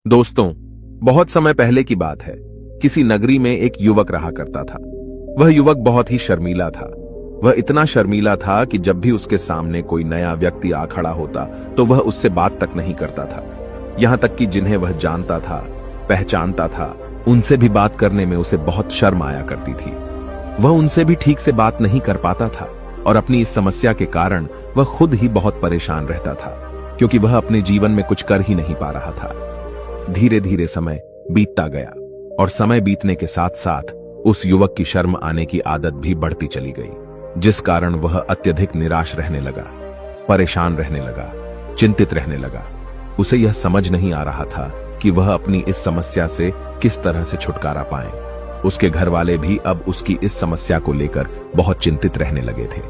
दोस्तों, बहुत समय पहले की बात है। किसी नगरी में एक युवक रहा करता था। वह युवक बहुत ही शर्मीला था। वह इतना शर्मीला था कि जब भी उसके सामने कोई नया व्यक्ति आ खड़ा होता तो वह उससे बात तक नहीं करता था। यहां तक कि जिन्हें वह जानता था, पहचानता था, उनसे भी बात करने में उसे बहुत शर्म आया करती थी। वह उनसे भी ठीक से बात नहीं कर पाता था और अपनी इस समस्या के कारण वह खुद ही बहुत परेशान रहता था, क्योंकि वह अपने जीवन में कुछ कर ही नहीं पा रहा था। धीरे धीरे समय बीतता गया और समय बीतने के साथ साथ उस युवक की शर्म आने की आदत भी बढ़ती चली गई, जिस कारण वह अत्यधिक निराश रहने लगा, परेशान रहने लगा, चिंतित रहने लगा। उसे यह समझ नहीं आ रहा था कि वह अपनी इस समस्या से किस तरह से छुटकारा पाए। उसके घर वाले भी अब उसकी इस समस्या को लेकर बहुत चिंतित रहने लगे थे।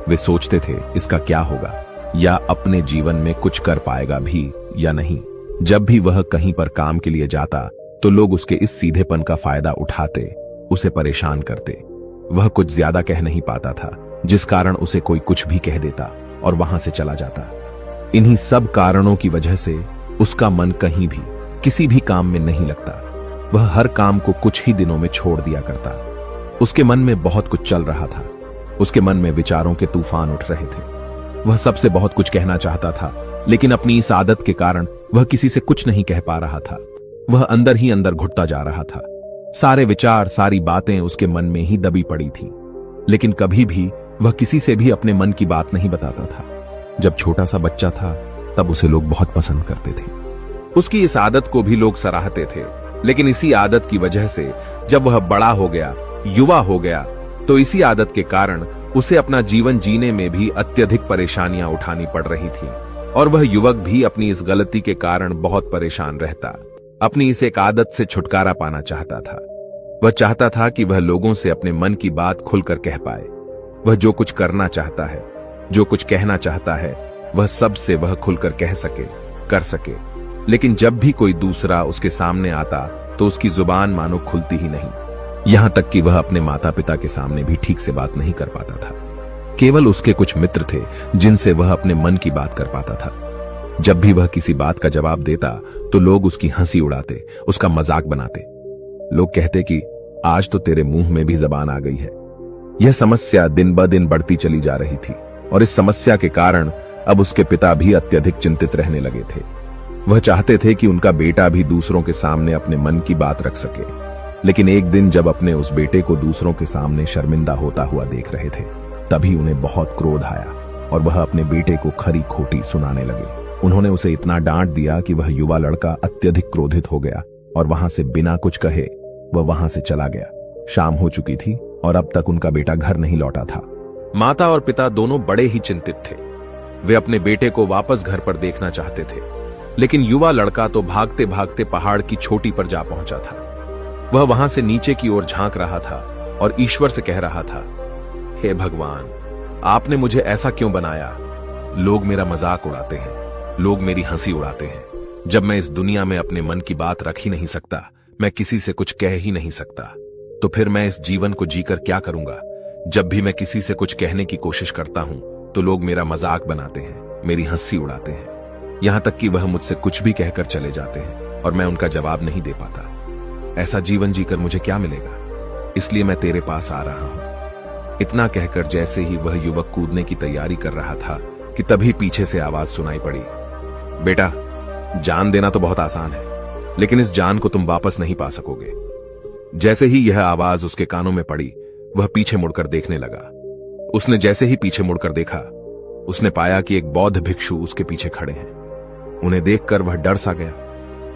वे सोचते थे इसका क्या होगा, या अपने जीवन में कुछ कर पाएगा भी या नहीं। जब भी वह कहीं पर काम के लिए जाता तो लोग उसके इस सीधेपन का फायदा उठाते, उसे परेशान करते। वह कुछ ज्यादा कह नहीं पाता था, जिस कारण उसे कोई कुछ भी कह देता और वहां से चला जाता। इन्हीं सब कारणों की वजह से उसका मन कहीं भी किसी भी काम में नहीं लगता। वह हर काम को कुछ ही दिनों में छोड़ दिया करता। उसके मन में बहुत कुछ चल रहा था। उसके मन में विचारों के तूफान उठ रहे थे। वह सबसे बहुत कुछ कहना चाहता था, लेकिन अपनी इस आदत के कारण वह किसी से कुछ नहीं कह पा रहा था। वह अंदर ही अंदर घुटता जा रहा था। सारे विचार, सारी बातें उसके मन में ही दबी पड़ी थी, लेकिन कभी भी वह किसी से भी अपने मन की बात नहीं बताता था। जब छोटा सा बच्चा था तब उसे लोग बहुत पसंद करते थे। उसकी इस आदत को भी लोग सराहते थे, लेकिन इसी आदत की वजह से जब वह बड़ा हो गया, युवा हो गया, तो इसी आदत के कारण उसे अपना जीवन जीने में भी अत्यधिक परेशानियां उठानी पड़ रही थी। और वह युवक भी अपनी इस गलती के कारण बहुत परेशान रहता। अपनी इस एक आदत से छुटकारा पाना चाहता था। वह चाहता था कि वह लोगों से अपने मन की बात खुलकर कह पाए। वह जो कुछ करना चाहता है, जो कुछ कहना चाहता है, वह सबसे वह खुलकर कह सके, कर सके। लेकिन जब भी कोई दूसरा उसके सामने आता तो उसकी जुबान मानो खुलती ही नहीं। यहां तक कि वह अपने माता पिता के सामने भी ठीक से बात नहीं कर पाता था। केवल उसके कुछ मित्र थे जिनसे वह अपने मन की बात कर पाता था। जब भी वह किसी बात का जवाब देता तो लोग उसकी हंसी उड़ाते, उसका मजाक बनाते। लोग कहते कि आज तो तेरे मुंह में भी जबान आ गई है। यह समस्या दिन ब दिन बढ़ती चली जा रही थी और इस समस्या के कारण अब उसके पिता भी अत्यधिक चिंतित रहने लगे थे। वह चाहते थे कि उनका बेटा भी दूसरों के सामने अपने मन की बात रख सके, लेकिन एक दिन जब अपने उस बेटे को दूसरों के सामने शर्मिंदा होता हुआ देख रहे थे, तभी उन्हें बहुत क्रोध आया और वह अपने बेटे को खरी खोटी सुनाने लगे। उन्होंने उसे इतना डांट दिया कि वह युवा लड़का अत्यधिक क्रोधित हो गया और वहां से बिना कुछ कहे वह वहां से चला गया। शाम हो चुकी थी और अब तक उनका बेटा घर नहीं लौटा था। माता और पिता दोनों बड़े ही चिंतित थे। वे अपने बेटे को वापस घर पर देखना चाहते थे, लेकिन युवा लड़का तो भागते भागते पहाड़ की चोटी पर जा पहुंचा था। वह वहां से नीचे की ओर झांक रहा था और ईश्वर से कह रहा था, हे भगवान, आपने मुझे ऐसा क्यों बनाया? लोग मेरा मजाक उड़ाते हैं, लोग मेरी हंसी उड़ाते हैं। जब मैं इस दुनिया में अपने मन की बात रख ही नहीं सकता, मैं किसी से कुछ कह ही नहीं सकता, तो फिर मैं इस जीवन को जीकर क्या करूंगा? जब भी मैं किसी से कुछ कहने की कोशिश करता हूं तो लोग मेरा मजाक बनाते हैं, मेरी हंसी उड़ाते हैं। यहां तक कि वह मुझसे कुछ भी कहकर चले जाते हैं और मैं उनका जवाब नहीं दे पाता। ऐसा जीवन जीकर मुझे क्या मिलेगा? इसलिए मैं तेरे पास आ रहा हूं। इतना कहकर जैसे ही वह युवक कूदने की तैयारी कर रहा था कि तभी पीछे से आवाज सुनाई पड़ी, बेटा, जान देना तो बहुत आसान है, लेकिन इस जान को तुम वापस नहीं पा सकोगे। जैसे ही यह आवाज उसके कानों में पड़ी, वह पीछे मुड़कर देखने लगा। उसने जैसे ही पीछे मुड़कर देखा, उसने पाया कि एक बौद्ध भिक्षु उसके पीछे खड़े हैं। उन्हें देखकर वह डर सा गया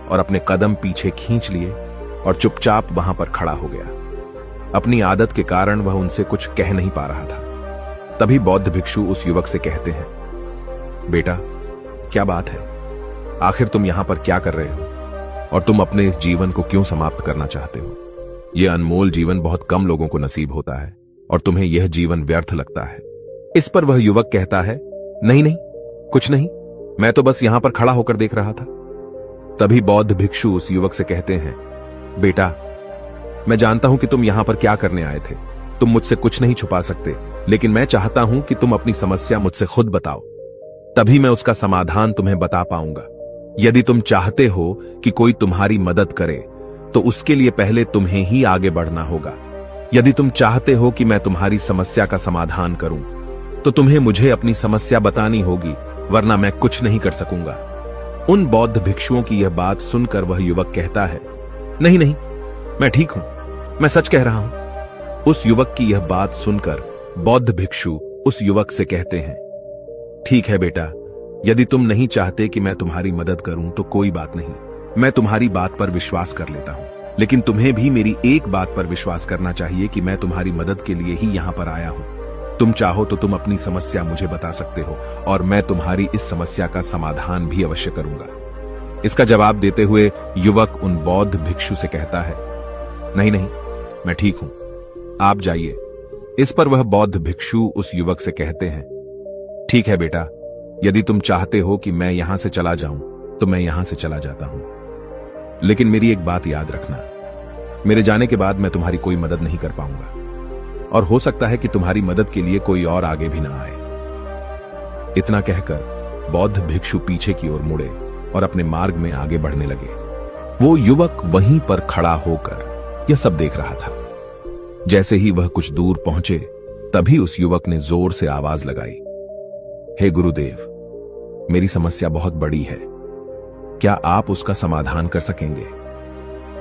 और अपने कदम पीछे खींच लिए और चुपचाप वहां पर खड़ा हो गया। अपनी आदत के कारण वह उनसे कुछ कह नहीं पा रहा था। तभी बौद्ध भिक्षु उस युवक से कहते हैं, बेटा, क्या बात है? आखिर तुम यहां पर क्या कर रहे हो और तुम अपने इस जीवन को क्यों समाप्त करना चाहते हो? यह अनमोल जीवन बहुत कम लोगों को नसीब होता है और तुम्हें यह जीवन व्यर्थ लगता है। इस पर वह युवक कहता है, नहीं नहीं, कुछ नहीं, मैं तो बस यहां पर खड़ा होकर देख रहा था। तभी बौद्ध भिक्षु उस युवक से कहते हैं, बेटा, मैं जानता हूं कि तुम यहां पर क्या करने आए थे। तुम मुझसे कुछ नहीं छुपा सकते, लेकिन मैं चाहता हूं कि तुम अपनी समस्या मुझसे खुद बताओ, तभी मैं उसका समाधान तुम्हें बता पाऊंगा। यदि तुम चाहते हो कि कोई तुम्हारी मदद करे तो उसके लिए पहले तुम्हें ही आगे बढ़ना होगा। यदि तुम चाहते हो कि मैं तुम्हारी समस्या का समाधान करूं तो तुम्हें मुझे अपनी समस्या बतानी होगी, वरना मैं कुछ नहीं कर सकूंगा। उन बौद्ध भिक्षुओं की यह बात सुनकर वह युवक कहता है, नहीं नहीं, मैं ठीक हूं, मैं सच कह रहा हूं। उस युवक की यह बात सुनकर बौद्ध भिक्षु उस युवक से कहते हैं, ठीक है बेटा, यदि तुम नहीं चाहते कि मैं तुम्हारी मदद करूं तो कोई बात नहीं, मैं तुम्हारी बात पर विश्वास कर लेता हूं। लेकिन तुम्हें भी मेरी एक बात पर विश्वास करना चाहिए कि मैं तुम्हारी मदद के लिए ही यहां पर आया हूं। तुम चाहो तो तुम अपनी समस्या मुझे बता सकते हो और मैं तुम्हारी इस समस्या का समाधान भी अवश्य करूंगा। इसका जवाब देते हुए युवक उन बौद्ध भिक्षु से कहता है, नहीं नहीं, मैं ठीक हूं, आप जाइए। इस पर वह बौद्ध भिक्षु उस युवक से कहते हैं, ठीक है बेटा, यदि तुम चाहते हो कि मैं यहां से चला जाऊं तो मैं यहां से चला जाता हूं, लेकिन मेरी एक बात याद रखना, मेरे जाने के बाद मैं तुम्हारी कोई मदद नहीं कर पाऊंगा और हो सकता है कि तुम्हारी मदद के लिए कोई और आगे भी ना आए। इतना कहकर बौद्ध भिक्षु पीछे की ओर मुड़े और अपने मार्ग में आगे बढ़ने लगे। वो युवक वहीं पर खड़ा होकर यह सब देख रहा था। जैसे ही वह कुछ दूर पहुंचे तभी उस युवक ने जोर से आवाज लगाई, हे गुरुदेव, मेरी समस्या बहुत बड़ी है, क्या आप उसका समाधान कर सकेंगे?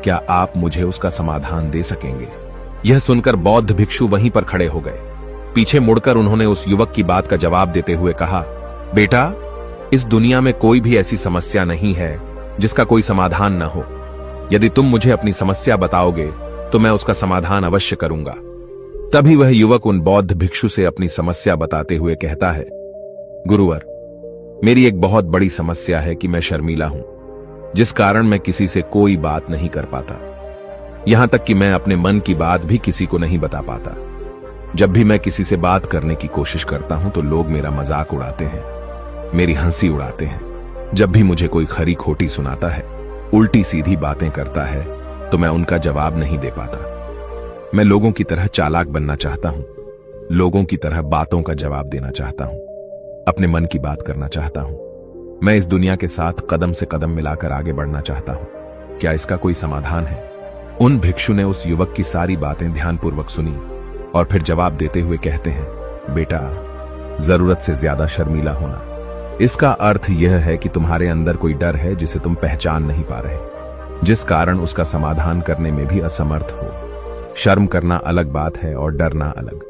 क्या आप मुझे उसका समाधान दे सकेंगे? यह सुनकर बौद्ध भिक्षु वहीं पर खड़े हो गए। पीछे मुड़कर उन्होंने उस युवक की बात का जवाब देते हुए कहा, बेटा, इस दुनिया में कोई भी ऐसी समस्या नहीं है जिसका कोई समाधान न हो। यदि तुम मुझे अपनी समस्या बताओगे तो मैं उसका समाधान अवश्य करूंगा। तभी वह युवक उन बौद्ध भिक्षु से अपनी समस्या बताते हुए कहता है, गुरुवर, मेरी एक बहुत बड़ी समस्या है कि मैं शर्मीला हूं, जिस कारण मैं किसी से कोई बात नहीं कर पाता। यहां तक कि मैं अपने मन की बात भी किसी को नहीं बता पाता। जब भी मैं किसी से बात करने की कोशिश करता हूं तो लोग मेरा मजाक उड़ाते हैं, मेरी हंसी उड़ाते हैं। जब भी मुझे कोई खरी खोटी सुनाता है, उल्टी सीधी बातें करता है, तो मैं उनका जवाब नहीं दे पाता। मैं लोगों की तरह चालाक बनना चाहता हूं, लोगों की तरह बातों का जवाब देना चाहता हूं, अपने मन की बात करना चाहता हूं। मैं इस दुनिया के साथ कदम से कदम मिलाकर आगे बढ़ना चाहता हूं। क्या इसका कोई समाधान है? उन भिक्षु ने उस युवक की सारी बातें ध्यानपूर्वक सुनी और फिर जवाब देते हुए कहते हैं, बेटा, जरूरत से ज्यादा शर्मीला होना, इसका अर्थ यह है कि तुम्हारे अंदर कोई डर है जिसे तुम पहचान नहीं पा रहे, जिस कारण उसका समाधान करने में भी असमर्थ हो। शर्म करना अलग बात है और डरना अलग।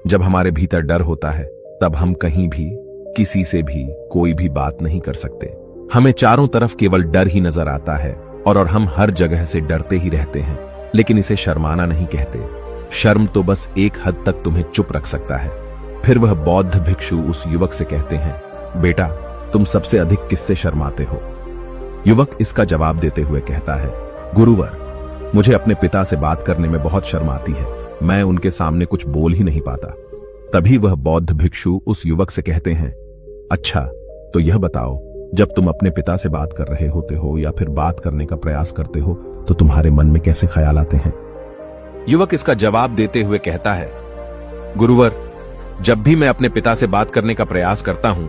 जब हमारे भीतर डर होता है तब हम कहीं भी, किसी से भी कोई भी बात नहीं कर सकते। हमें चारों तरफ केवल डर ही नजर आता है और हम हर जगह से डरते ही रहते हैं, लेकिन इसे शर्माना नहीं कहते। शर्म तो बस एक हद तक तुम्हें चुप रख सकता है। फिर वह बौद्ध भिक्षु उस युवक से कहते हैं, बेटा, तुम सबसे अधिक किससे शर्माते हो? युवक इसका जवाब देते हुए कहता है, गुरुवर, मुझे अपने पिता से बात करने में बहुत शर्म आती है, मैं उनके सामने कुछ बोल ही नहीं पाता। तभी वह बौद्ध भिक्षु उस युवक से कहते हैं, अच्छा, तो यह बताओ, जब तुम अपने पिता से बात कर रहे होते हो या फिर बात करने का प्रयास करते हो तो तुम्हारे मन में कैसे ख्याल आते हैं? युवक इसका जवाब देते हुए कहता है, गुरुवर, जब भी मैं अपने पिता से बात करने का प्रयास करता हूं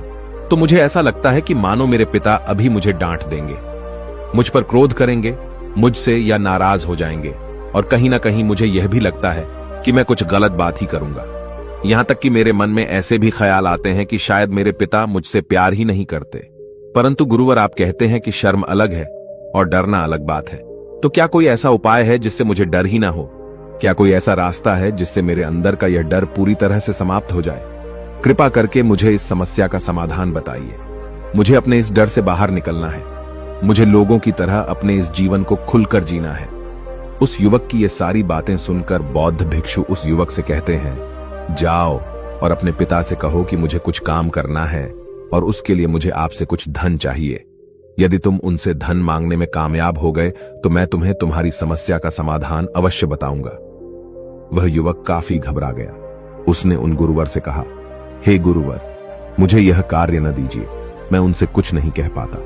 तो मुझे ऐसा लगता है कि मानो मेरे पिता अभी मुझे डांट देंगे, मुझ पर क्रोध करेंगे, मुझसे या नाराज हो जाएंगे, और कहीं ना कहीं मुझे यह भी लगता है कि मैं कुछ गलत बात ही करूंगा। यहां तक कि मेरे मन में ऐसे भी ख्याल आते हैं कि शायद मेरे पिता मुझसे प्यार ही नहीं करते। परंतु गुरुवर, आप कहते हैं कि शर्म अलग है और डरना अलग बात है, तो क्या कोई ऐसा उपाय है जिससे मुझे डर ही ना हो? क्या कोई ऐसा रास्ता है जिससे मेरे अंदर का यह डर पूरी तरह से समाप्त हो जाए? कृपा करके मुझे इस समस्या का समाधान बताइए। मुझे अपने इस डर से बाहर निकलना है। मुझे लोगों की तरह अपने इस जीवन को खुलकर जीना है। उस युवक की ये सारी बातें सुनकर बौद्ध भिक्षु उस युवक से कहते हैं, जाओ और अपने पिता से कहो कि मुझे कुछ काम करना है और उसके लिए मुझे आपसे कुछ धन चाहिए। यदि तुम उनसे धन मांगने में कामयाब हो गए तो मैं तुम्हें तुम्हारी समस्या का समाधान अवश्य बताऊंगा। वह युवक काफी घबरा गया। उसने उन गुरुवर से कहा, हे गुरुवर, मुझे यह कार्य न दीजिए, मैं उनसे कुछ नहीं कह पाता।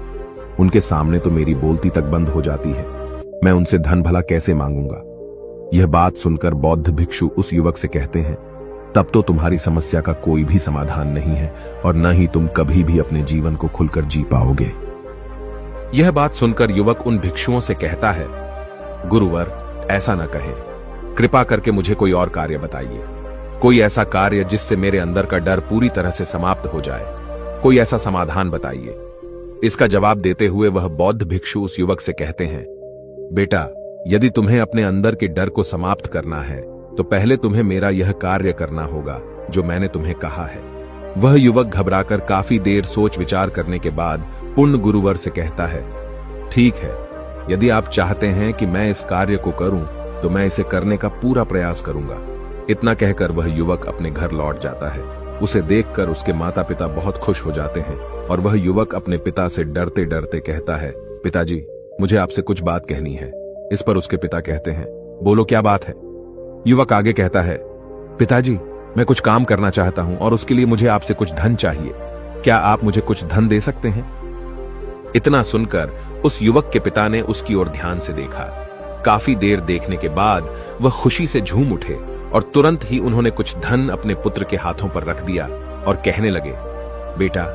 उनके सामने तो मेरी बोलती तक बंद हो जाती है, मैं उनसे धन भला कैसे मांगूंगा? यह बात सुनकर बौद्ध भिक्षु उस युवक से कहते हैं, तब तो तुम्हारी समस्या का कोई भी समाधान नहीं है और न ही तुम कभी भी अपने जीवन को खुलकर जी पाओगे। यह बात सुनकर युवक उन भिक्षुओं से कहता है, गुरुवर, ऐसा न कहें, कृपा करके मुझे कोई और कार्य बताइए, कोई ऐसा कार्य जिससे मेरे अंदर का डर पूरी तरह से समाप्त हो जाए, कोई ऐसा समाधान बताइए। इसका जवाब देते हुए वह बौद्ध भिक्षु उस युवक से कहते हैं, बेटा, यदि तुम्हें अपने अंदर के डर को समाप्त करना है तो पहले तुम्हें मेरा यह कार्य करना होगा जो मैंने तुम्हें कहा है। वह युवक घबराकर काफी देर सोच विचार करने के बाद पूर्ण गुरुवर से कहता है, ठीक है, यदि आप चाहते हैं कि मैं इस कार्य को करूं तो मैं इसे करने का पूरा प्रयास करूंगा। इतना कहकर वह युवक अपने घर लौट जाता है। उसे देखकर उसके माता पिता बहुत खुश हो जाते हैं और वह युवक अपने पिता से डरते डरते कहता है, पिताजी, मुझे आपसे कुछ बात कहनी है। इस पर उसके पिता कहते हैं, बोलो, क्या बात है? युवक आगे कहता है, पिताजी, मैं कुछ काम करना चाहता हूं और उसके लिए मुझे आपसे कुछ धन चाहिए। क्या आप मुझे कुछ धन दे सकते हैं? इतना सुनकर उस युवक के पिता ने उसकी ओर ध्यान से देखा। काफी देर देखने के बाद वह खुशी से झूम उठे और तुरंत ही उन्होंने कुछ धन अपने पुत्र के हाथों पर रख दिया और कहने लगे, बेटा,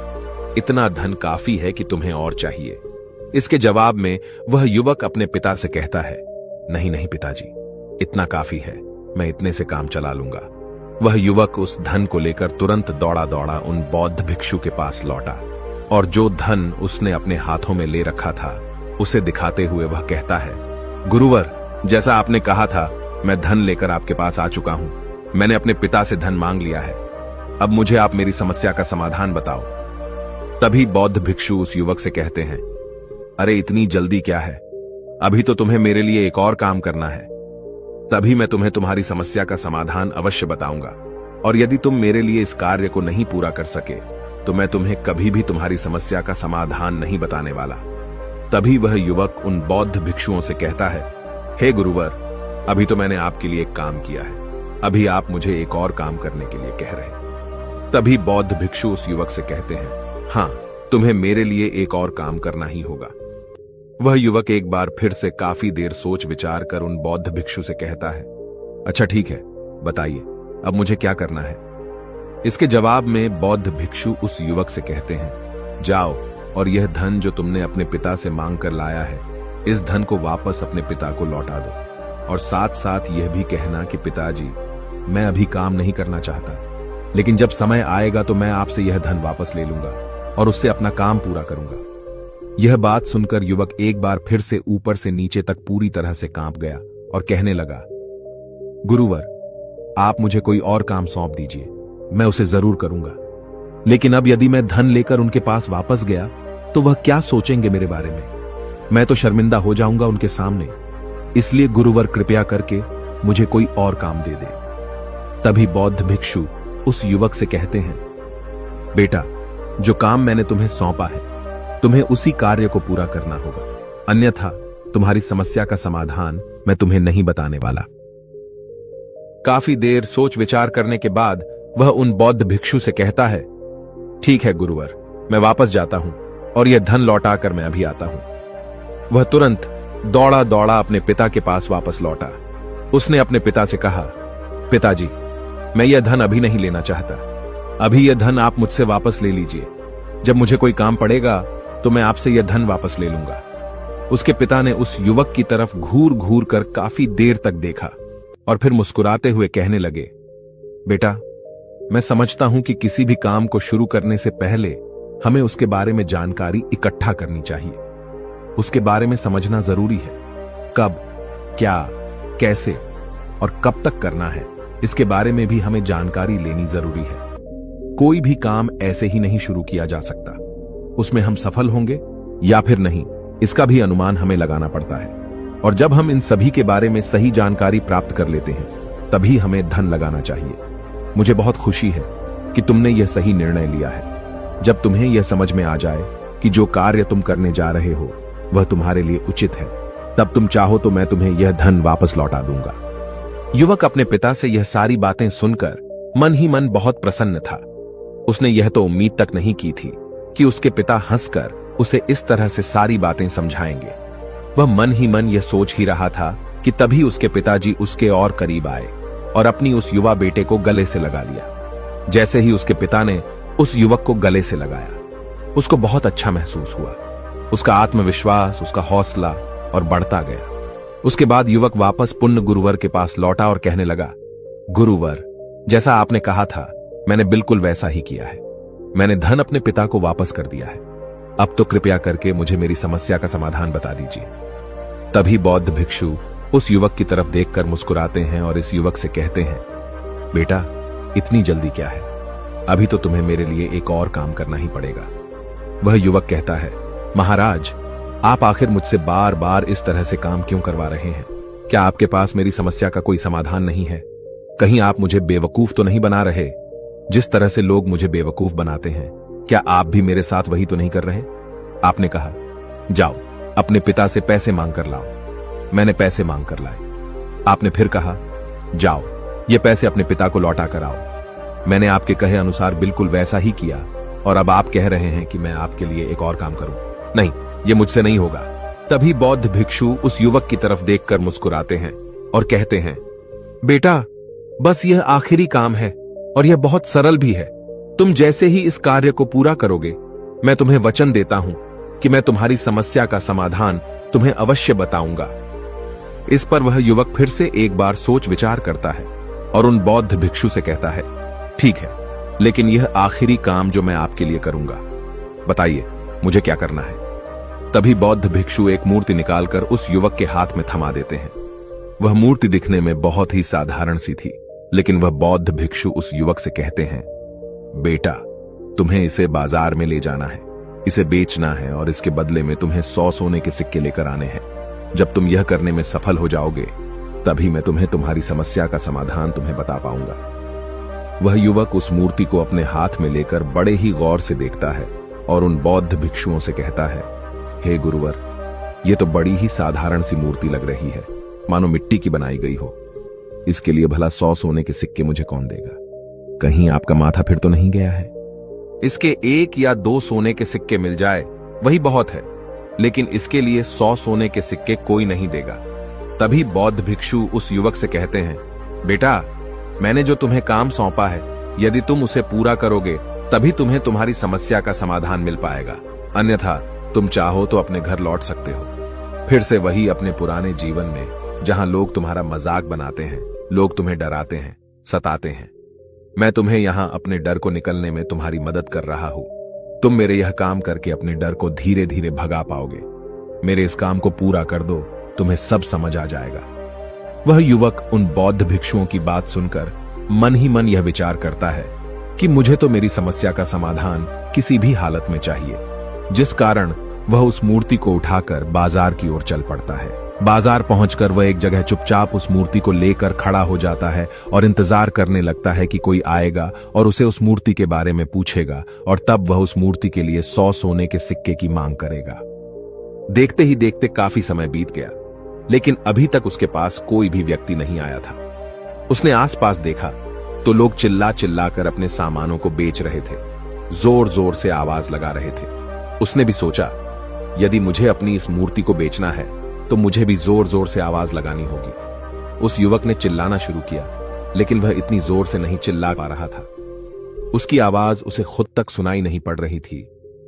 इतना धन काफी है कि तुम्हें और चाहिए। इसके जवाब में वह युवक अपने पिता से कहता है, नहीं नहीं पिताजी, इतना काफी है, मैं इतने से काम चला लूंगा। वह युवक उस धन को लेकर तुरंत दौड़ा दौड़ा उन बौद्ध भिक्षु के पास लौटा और जो धन उसने अपने हाथों में ले रखा था उसे दिखाते हुए वह कहता है, गुरुवर, जैसा आपने कहा था, मैं धन लेकर आपके पास आ चुका हूं। मैंने अपने पिता से धन मांग लिया है। अब मुझे आप मेरी समस्या का समाधान बताओ। तभी बौद्ध भिक्षु उस युवक से कहते हैं, अरे इतनी जल्दी क्या है, अभी तो तुम्हें मेरे लिए एक और काम करना है, तभी मैं तुम्हें तुम्हारी समस्या का समाधान अवश्य बताऊंगा। और यदि तुम मेरे लिए इस कार्य को नहीं पूरा कर सके तो मैं तुम्हें कभी भी तुम्हारी समस्या का समाधान नहीं बताने वाला। तभी वह युवक उन बौद्ध भिक्षुओं से कहता है, हे गुरुवर, अभी तो मैंने आपके लिए एक काम किया है, अभी आप मुझे एक और काम करने के लिए कह रहे। तभी बौद्ध भिक्षु उस युवक से कहते हैं, हां, तुम्हें मेरे लिए एक और काम करना ही होगा। वह युवक एक बार फिर से काफी देर सोच विचार कर उन बौद्ध भिक्षु से कहता है, अच्छा ठीक है, बताइए, अब मुझे क्या करना है? इसके जवाब में बौद्ध भिक्षु उस युवक से कहते हैं, जाओ और यह धन जो तुमने अपने पिता से मांग कर लाया है, इस धन को वापस अपने पिता को लौटा दो और साथ साथ यह भी कहना कि पिताजी, मैं अभी काम नहीं करना चाहता, लेकिन जब समय आएगा तो मैं आपसे यह धन वापस ले लूंगा और उससे अपना काम पूरा करूंगा। यह बात सुनकर युवक एक बार फिर से ऊपर से नीचे तक पूरी तरह से कांप गया और कहने लगा, गुरुवर, आप मुझे कोई और काम सौंप दीजिए, मैं उसे जरूर करूंगा। लेकिन अब यदि मैं धन लेकर उनके पास वापस गया तो वह क्या सोचेंगे मेरे बारे में? मैं तो शर्मिंदा हो जाऊंगा उनके सामने। इसलिए गुरुवर, कृपया करके मुझे कोई और काम दे दे। तभी बौद्ध भिक्षु उस युवक से कहते हैं, बेटा, जो काम मैंने तुम्हें सौंपा है, तुम्हें उसी कार्य को पूरा करना होगा, अन्यथा तुम्हारी समस्या का समाधान मैं तुम्हें नहीं बताने वाला। काफी देर सोच विचार करने के बाद वह उन बौद्ध भिक्षु से कहता है, ठीक है गुरुवर, मैं वापस जाता हूं और यह धन लौटाकर मैं अभी आता हूं। वह तुरंत दौड़ा दौड़ा अपने पिता के पास वापस लौटा। उसने अपने पिता से कहा, पिताजी, मैं यह धन अभी नहीं लेना चाहता, अभी यह धन आप मुझसे वापस ले लीजिए। जब मुझे कोई काम पड़ेगा तो मैं आपसे यह धन वापस ले लूंगा। उसके पिता ने उस युवक की तरफ घूर घूर कर काफी देर तक देखा और फिर मुस्कुराते हुए कहने लगे, बेटा, मैं समझता हूं कि किसी भी काम को शुरू करने से पहले हमें उसके बारे में जानकारी इकट्ठा करनी चाहिए। उसके बारे में समझना जरूरी है। कब, क्या, कैसे और कब तक करना है, इसके बारे में भी हमें जानकारी लेनी जरूरी है। कोई भी काम ऐसे ही नहीं शुरू किया जा सकता। उसमें हम सफल होंगे या फिर नहीं, इसका भी अनुमान हमें लगाना पड़ता है। और जब हम इन सभी के बारे में सही जानकारी प्राप्त कर लेते हैं, तभी हमें धन लगाना चाहिए। मुझे बहुत खुशी है कि तुमने यह सही निर्णय लिया है। जब तुम्हें यह समझ में आ जाए कि जो कार्य तुम करने जा रहे हो वह तुम्हारे लिए उचित है, तब तुम चाहो तो मैं तुम्हें यह धन वापस लौटा दूंगा। युवक अपने पिता से यह सारी बातें सुनकर मन ही मन बहुत प्रसन्न था। उसने यह तो उम्मीद तक नहीं की थी कि उसके पिता हंसकर उसे इस तरह से सारी बातें समझाएंगे। वह मन ही मन यह सोच ही रहा था कि तभी उसके पिताजी उसके और करीब आए और अपनी उस युवा बेटे को गले से लगा लिया। जैसे ही उसके पिता ने उस युवक को गले से लगाया, उसको बहुत अच्छा महसूस हुआ। उसका आत्मविश्वास, उसका हौसला और बढ़ता गया। उसके बाद युवक वापस पुण्य गुरुवर के पास लौटा और कहने लगा, गुरुवर, जैसा आपने कहा था मैंने बिल्कुल वैसा ही किया है। मैंने धन अपने पिता को वापस कर दिया है। अब तो कृपया करके मुझे मेरी समस्या का समाधान बता दीजिए। तभी बौद्ध भिक्षु उस युवक की तरफ देखकर मुस्कुराते हैं और इस युवक से कहते हैं, बेटा, इतनी जल्दी क्या है? अभी तो तुम्हें मेरे लिए एक और काम करना ही पड़ेगा। वह युवक कहता है, महाराज, आप आखिर मुझसे बार बार इस तरह से काम क्यों करवा रहे हैं? क्या आपके पास मेरी समस्या का कोई समाधान नहीं है? कहीं आप मुझे बेवकूफ तो नहीं बना रहे? जिस तरह से लोग मुझे बेवकूफ बनाते हैं, क्या आप भी मेरे साथ वही तो नहीं कर रहे? आपने कहा, जाओ अपने पिता से पैसे मांग कर लाओ। मैंने पैसे मांग कर लाए। आपने फिर कहा, जाओ ये पैसे अपने पिता को लौटा कर आओ। मैंने आपके कहे अनुसार बिल्कुल वैसा ही किया और अब आप कह रहे हैं कि मैं आपके लिए एक और काम करूं। नहीं, ये मुझसे नहीं होगा। तभी बौद्ध भिक्षु उस युवक की तरफ देखकर मुस्कुराते हैं और कहते हैं, बेटा, बस यह आखिरी काम है और यह बहुत सरल भी है। तुम जैसे ही इस कार्य को पूरा करोगे, मैं तुम्हें वचन देता हूं कि मैं तुम्हारी समस्या का समाधान तुम्हें अवश्य बताऊंगा। इस पर वह युवक फिर से एक बार सोच विचार करता है और उन बौद्ध भिक्षु से कहता है, ठीक है, लेकिन यह आखिरी काम जो मैं आपके लिए करूंगा, बताइए मुझे क्या करना है? तभी बौद्ध भिक्षु एक मूर्ति निकालकर उस युवक के हाथ में थमा देते हैं। वह मूर्ति दिखने में बहुत ही साधारण सी थी, लेकिन वह बौद्ध भिक्षु उस युवक से कहते हैं, बेटा, तुम्हें इसे बाजार में ले जाना है, इसे बेचना है और इसके बदले में तुम्हें 100 सोने के सिक्के लेकर आने हैं। जब तुम यह करने में सफल हो जाओगे, तभी मैं तुम्हें तुम्हारी समस्या का समाधान तुम्हें बता पाऊंगा। वह युवक उस मूर्ति को अपने हाथ में लेकर बड़े ही गौर से देखता है और उन बौद्ध भिक्षुओं से कहता है, हे गुरुवर, यह तो बड़ी ही साधारण सी मूर्ति लग रही है, मानो मिट्टी की बनाई गई हो। इसके लिए भला 100 सोने के सिक्के मुझे कौन देगा? कहीं आपका माथा फिर तो नहीं गया है? इसके 1 या 2 सोने के सिक्के मिल जाए वही बहुत है, लेकिन इसके लिए 100 सोने के सिक्के कोई नहीं देगा। तभी बौद्ध भिक्षु उस युवक से कहते हैं, बेटा, मैंने जो तुम्हें काम सौंपा है, यदि तुम उसे पूरा करोगे तभी तुम्हें तुम्हारी समस्या का समाधान मिल पाएगा, अन्यथा तुम चाहो तो अपने घर लौट सकते हो। फिर से वही अपने पुराने जीवन में, जहां लोग तुम्हारा मजाक बनाते हैं, लोग तुम्हें डराते हैं, सताते हैं। मैं तुम्हें यहां अपने डर को निकलने में तुम्हारी मदद कर रहा हूं। तुम मेरे यह काम करके अपने डर को धीरे धीरे भगा पाओगे। मेरे इस काम को पूरा कर दो, तुम्हें सब समझ आ जाएगा। वह युवक उन बौद्ध भिक्षुओं की बात सुनकर मन ही मन यह विचार करता है कि मुझे तो मेरी समस्या का समाधान किसी भी हालत में चाहिए, जिस कारण वह उस मूर्ति को उठाकर बाजार की ओर चल पड़ता है। बाजार पहुंचकर वह एक जगह चुपचाप उस मूर्ति को लेकर खड़ा हो जाता है और इंतजार करने लगता है कि कोई आएगा और उसे उस मूर्ति के बारे में पूछेगा और तब वह उस मूर्ति के लिए 100 सोने के सिक्के की मांग करेगा। देखते ही देखते काफी समय बीत गया, लेकिन अभी तक उसके पास कोई भी व्यक्ति नहीं आया था। उसने आसपास देखा तो लोग चिल्ला चिल्ला कर अपने सामानों को बेच रहे थे, जोर जोर से आवाज लगा रहे थे। उसने भी सोचा, यदि मुझे अपनी इस मूर्ति को बेचना है तो मुझे भी जोर जोर से आवाज लगानी होगी। उस युवक ने चिल्लाना शुरू किया, लेकिन वह इतनी जोर से नहीं चिल्ला पा रहा था। उसकी आवाज उसे खुद तक सुनाई नहीं पड़ रही थी,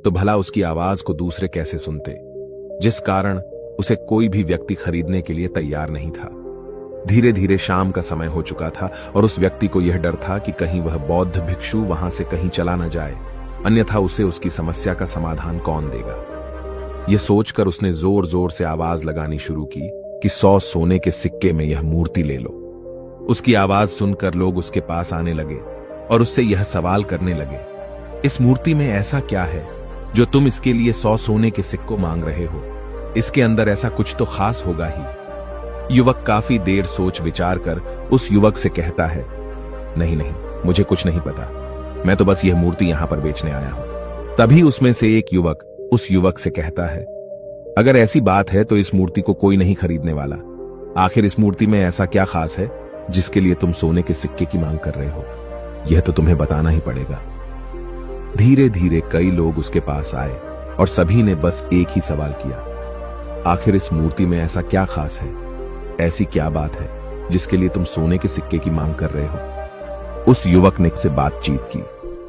तो भला उसकी आवाज को दूसरे कैसे सुनते, जिस कारण उसे कोई भी व्यक्ति खरीदने के लिए तैयार नहीं था। धीरे धीरे शाम का समय हो चुका था और उस व्यक्ति को यह डर था कि कहीं वह बौद्ध भिक्षु वहां से कहीं चला न जाए, अन्यथा उसे उसकी समस्या का समाधान कौन देगा। यह सोचकर उसने जोर जोर से आवाज लगानी शुरू की कि 100 सोने के सिक्के में यह मूर्ति ले लो। उसकी आवाज सुनकर लोग उसके पास आने लगे और उससे यह सवाल करने लगे, इस मूर्ति में ऐसा क्या है जो तुम इसके लिए 100 सोने के सिक्कों मांग रहे हो? इसके अंदर ऐसा कुछ तो खास होगा ही। युवक काफी देर सोच विचार कर उस युवक से कहता है, नहीं नहीं, मुझे कुछ नहीं पता, मैं तो बस यह मूर्ति यहां पर बेचने आया हूं। तभी उसमें से एक युवक उस युवक से कहता है, अगर ऐसी बात है तो इस मूर्ति को कोई नहीं खरीदने वाला। आखिर इस मूर्ति में ऐसा क्या खास है जिसके लिए तुम सोने के सिक्के की मांग कर रहे हो? यह तो तुम्हें बताना ही पड़ेगा। धीरे धीरे कई लोग उसके पास आए और सभी ने बस एक ही सवाल किया, आखिर इस मूर्ति में ऐसा क्या खास है, ऐसी क्या बात है जिसके लिए तुम सोने के सिक्के की मांग कर रहे हो? उस युवक ने से बातचीत की,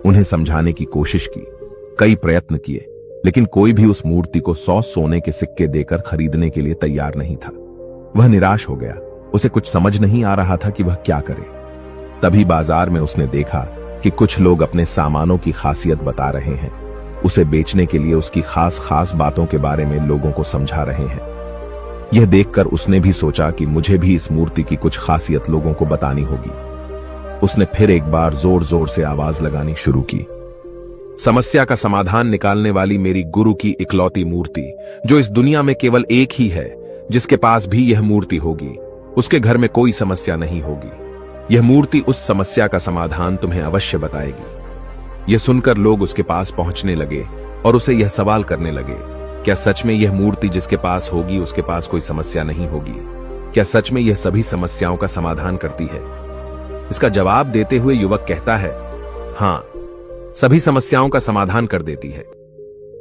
उन्हें समझाने की कोशिश की, कई प्रयत्न किए, लेकिन कोई भी उस मूर्ति को 100 सोने के सिक्के देकर खरीदने के लिए तैयार नहीं था। वह निराश हो गया। उसे कुछ समझ नहीं आ रहा था कि वह क्या करे। तभी बाजार में उसने देखा कि कुछ लोग अपने सामानों की खासियत बता रहे हैं। उसे बेचने के लिए उसकी खास खास बातों के बारे में लोगों को समझा रहे हैं। यह देखकर उसने भी सोचा कि मुझे भी इस मूर्ति की कुछ खासियत लोगों को बतानी होगी। उसने फिर एक बार जोर जोर से आवाज लगानी शुरू की। समस्या का समाधान निकालने वाली मेरी गुरु की इकलौती मूर्ति, जो इस दुनिया में केवल एक ही है, जिसके पास भी यह मूर्ति होगी, उसके घर में कोई समस्या नहीं होगी। यह मूर्ति उस समस्या का समाधान तुम्हें अवश्य बताएगी। यह सुनकर लोग उसके पास पहुंचने लगे और उसे यह सवाल करने लगे, क्या सच में यह मूर्ति जिसके पास होगी उसके पास कोई समस्या नहीं होगी? क्या सच में यह सभी समस्याओं का समाधान करती है? इसका जवाब देते हुए युवक कहता है, हाँ, सभी समस्याओं का समाधान कर देती है।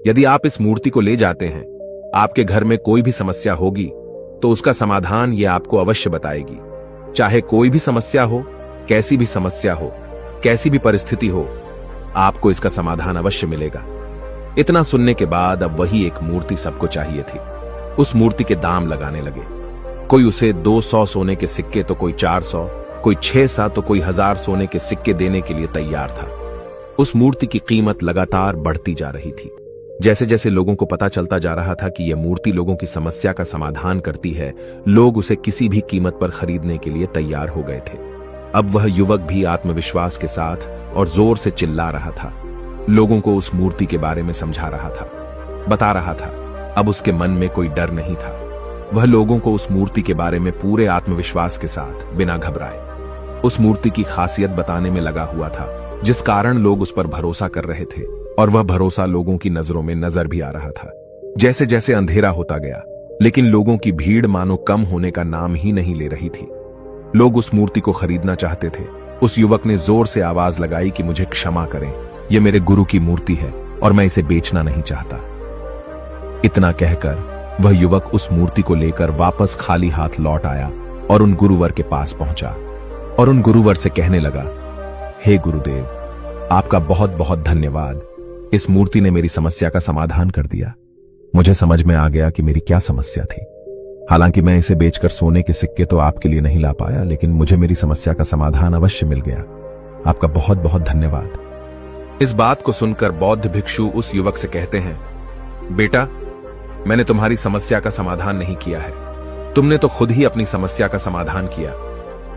यदि आप इस मूर्ति को ले जाते हैं, आपके घर में कोई भी समस्या होगी तो उसका समाधान ये आपको अवश्य बताएगी। चाहे कोई भी समस्या हो, कैसी भी समस्या हो, कैसी भी परिस्थिति हो, आपको इसका समाधान अवश्य मिलेगा। इतना सुनने के बाद अब वही एक मूर्ति सबको चाहिए थी। उस मूर्ति के दाम लगाने लगे। कोई उसे 200 सोने के सिक्के तो कोई 400, कोई 600 तो कोई 1000 सोने के सिक्के देने के लिए तैयार था। उस मूर्ति की कीमत लगातार बढ़ती जा रही थी। जैसे जैसे लोगों को पता चलता जा रहा था कि यह मूर्ति लोगों की समस्या का समाधान करती है, लोग उसे किसी भी कीमत पर खरीदने के लिए तैयार हो गए थे। अब वह युवक भी आत्मविश्वास के साथ और जोर से चिल्ला रहा था। लोगों को उस मूर्ति के बारे में समझा रहा था, बता रहा था। अब उसके मन में कोई डर नहीं था। वह लोगों को उस मूर्ति के बारे में पूरे आत्मविश्वास के साथ, बिना घबराए, उस मूर्ति की खासियत बताने में लगा हुआ था, जिस कारण लोग उस पर भरोसा कर रहे थे। और वह भरोसा लोगों की नजरों में नजर भी आ रहा था। जैसे जैसे अंधेरा होता गया, लेकिन लोगों की भीड़ मानो कम होने का नाम ही नहीं ले रही थी। लोग उस मूर्ति को खरीदना चाहते थे। उस युवक ने जोर से आवाज लगाई कि मुझे क्षमा करें, यह मेरे गुरु की मूर्ति है और मैं इसे बेचना नहीं चाहता। इतना कहकर वह युवक उस मूर्ति को लेकर वापस खाली हाथ लौट आया और उन गुरुवर के पास पहुंचा और उन गुरुवर से कहने लगा, हे गुरुदेव, आपका बहुत बहुत धन्यवाद। इस मूर्ति ने मेरी समस्या का समाधान कर दिया। मुझे समझ में आ गया कि मेरी क्या समस्या थी। हालांकि मैं इसे बेचकर सोने के सिक्के तो आपके लिए नहीं ला पाया, लेकिन मुझे मेरी समस्या का समाधान अवश्य मिल गया। आपका बहुत बहुत धन्यवाद। इस बात को सुनकर बौद्ध भिक्षु उस युवक से कहते हैं, बेटा, मैंने तुम्हारी समस्या का समाधान नहीं किया है। तुमने तो खुद ही अपनी समस्या का समाधान किया।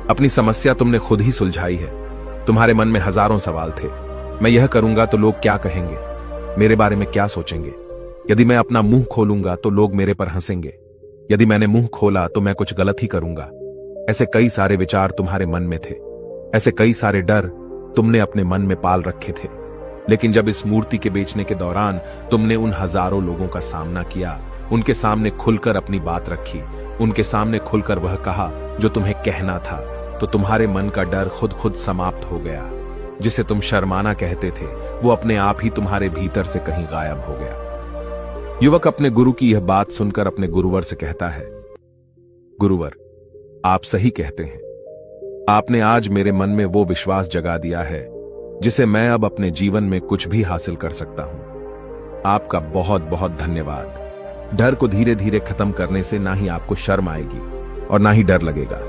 अपनी समस्या तुमने खुद ही सुलझाई है। तुम्हारे मन में हजारों सवाल थे। मैं यह करूंगा तो लोग क्या कहेंगे, मेरे बारे में क्या सोचेंगे? यदि मैं अपना मुंह खोलूंगा तो लोग मेरे पर हंसेंगे। यदि मैंने मुंह खोला तो मैं कुछ गलत ही करूंगा। ऐसे कई सारे विचार तुम्हारे मन में थे। ऐसे कई सारे डर तुमने अपने मन में पाल रखे थे। लेकिन जब इस मूर्ति के बेचने के दौरान तुमने उन हजारों लोगों का सामना किया, उनके सामने खुलकर अपनी बात रखी, उनके सामने खुलकर वह कहा जो तुम्हें कहना था, तो तुम्हारे मन का डर खुद खुद समाप्त हो गया। जिसे तुम शर्माना कहते थे, वो अपने आप ही तुम्हारे भीतर से कहीं गायब हो गया। युवक अपने गुरु की यह बात सुनकर अपने गुरुवर से कहता है, गुरुवर, आप सही कहते हैं। आपने आज मेरे मन में वो विश्वास जगा दिया है जिसे मैं अब अपने जीवन में कुछ भी हासिल कर सकता हूं। आपका बहुत बहुत धन्यवाद। डर को धीरे धीरे खत्म करने से ना ही आपको शर्म आएगी और ना ही डर लगेगा।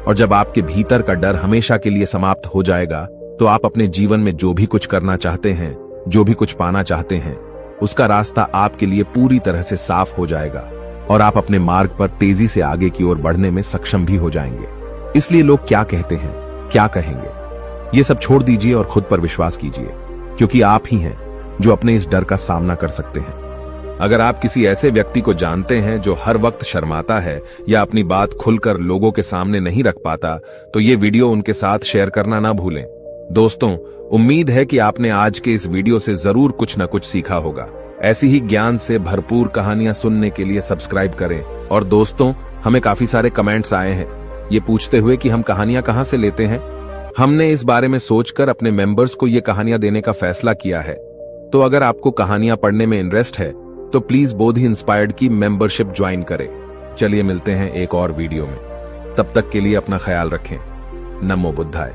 और जब आपके भीतर का डर हमेशा के लिए समाप्त हो जाएगा, तो आप अपने जीवन में जो भी कुछ करना चाहते हैं, जो भी कुछ पाना चाहते हैं, उसका रास्ता आपके लिए पूरी तरह से साफ हो जाएगा और आप अपने मार्ग पर तेजी से आगे की ओर बढ़ने में सक्षम भी हो जाएंगे। इसलिए लोग क्या कहते हैं, क्या कहेंगे, ये सब छोड़ दीजिए और खुद पर विश्वास कीजिए, क्योंकि आप ही हैं जो अपने इस डर का सामना कर सकते हैं। अगर आप किसी ऐसे व्यक्ति को जानते हैं जो हर वक्त शर्माता है या अपनी बात खुलकर लोगों के सामने नहीं रख पाता, तो ये वीडियो उनके साथ शेयर करना ना भूलें। दोस्तों, उम्मीद है कि आपने आज के इस वीडियो से जरूर कुछ न कुछ सीखा होगा। ऐसी ही ज्ञान से भरपूर कहानियां सुनने के लिए सब्सक्राइब करें। और दोस्तों, हमें काफी सारे कमेंट्स आए हैं ये पूछते हुए कि हम कहानियां कहां से लेते हैं। हमने इस बारे में सोचकर अपने मेंबर्स को ये कहानियां देने का फैसला किया है। तो अगर आपको कहानियां पढ़ने में इंटरेस्ट है तो प्लीज बोधि इंस्पायर्ड की मेंबरशिप ज्वाइन करें। चलिए मिलते हैं एक और वीडियो में। तब तक के लिए अपना ख्याल रखें। नमो बुद्धाय।